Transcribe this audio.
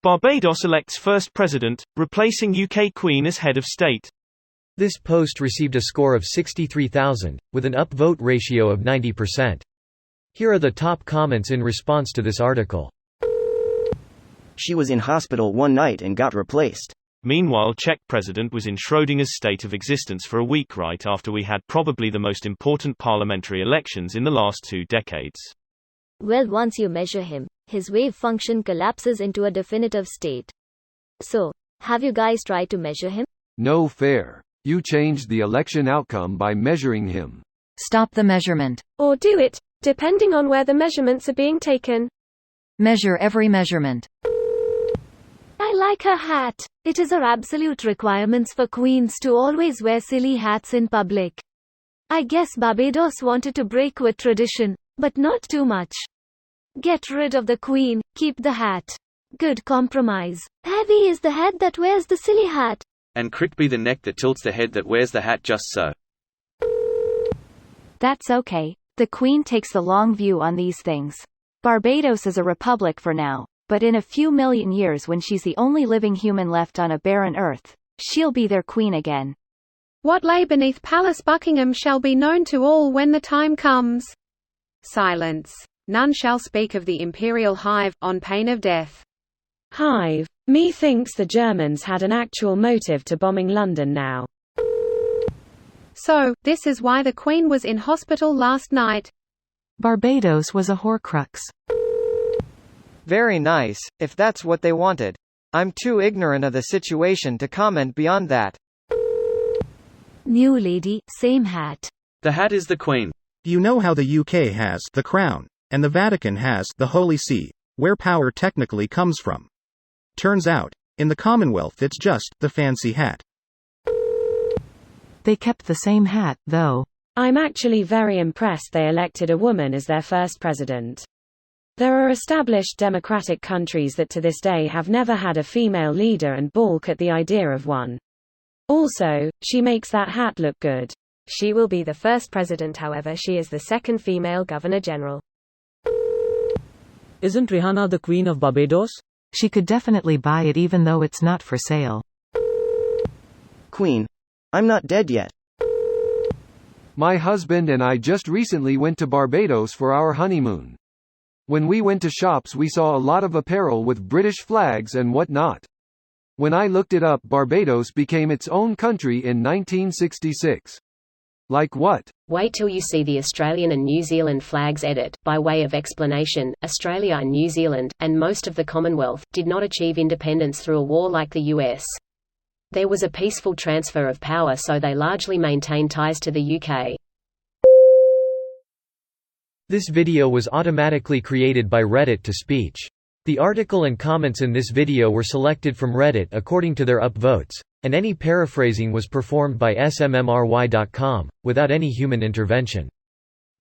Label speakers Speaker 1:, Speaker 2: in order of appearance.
Speaker 1: Barbados elects first president, replacing UK Queen as head of state.
Speaker 2: This post received a score of 63,000, with an upvote ratio of 90%. Here are the top comments in response to this article.
Speaker 3: She was in hospital one night and got replaced.
Speaker 1: Meanwhile, Czech president was in Schrödinger's state of existence for a week right after we had probably the most important parliamentary elections in the last 2 decades.
Speaker 4: Well, once you measure him, his wave function collapses into a definitive state. So, have you guys tried to measure him?
Speaker 5: No fair. You changed the election outcome by measuring him.
Speaker 6: Stop the measurement.
Speaker 7: Or do it, depending on where the measurements are being taken.
Speaker 6: Measure every measurement.
Speaker 4: I like her hat. It is our absolute requirements for queens to always wear silly hats in public. I guess Barbados wanted to break with tradition, but not too much. Get rid of the queen, keep the hat. Good compromise. Heavy is the head that wears the silly hat.
Speaker 8: And crick be the neck that tilts the head that wears the hat just so.
Speaker 9: That's okay. The Queen takes the long view on these things. Barbados is a republic for now, but in a few million years when she's the only living human left on a barren earth, she'll be their queen again.
Speaker 7: What lay beneath Palace Buckingham shall be known to all when the time comes. Silence. None shall speak of the imperial hive, on pain of death.
Speaker 10: Hive. Methinks the Germans had an actual motive to bombing London now.
Speaker 7: So, this is why the Queen was in hospital last night.
Speaker 6: Barbados was a Horcrux.
Speaker 11: Very nice, if that's what they wanted. I'm too ignorant of the situation to comment beyond that.
Speaker 4: New lady, same hat.
Speaker 8: The hat is the Queen.
Speaker 12: You know how the UK has the Crown, and the Vatican has the Holy See, where power technically comes from. Turns out, in the Commonwealth it's just the fancy hat.
Speaker 6: They kept the same hat, though.
Speaker 10: I'm actually very impressed they elected a woman as their first president. There are established democratic countries that to this day have never had a female leader and balk at the idea of one. Also, she makes that hat look good.
Speaker 7: She will be the first president, however she is the second female governor-general.
Speaker 13: Isn't Rihanna the Queen of Barbados?
Speaker 6: She could definitely buy it even though it's not for sale.
Speaker 3: Queen. I'm not dead yet.
Speaker 5: My husband and I just recently went to Barbados for our honeymoon. When we went to shops we saw a lot of apparel with British flags and whatnot. When I looked it up, Barbados became its own country in 1966. Like what?
Speaker 14: Wait till you see the Australian and New Zealand flags edit. By way of explanation, Australia and New Zealand, and most of the Commonwealth, did not achieve independence through a war like the US. There was a peaceful transfer of power, so they largely maintained ties to the UK.
Speaker 2: This video was automatically created by Reddit to speech. The article and comments in this video were selected from Reddit according to their upvotes, and any paraphrasing was performed by smmry.com, without any human intervention.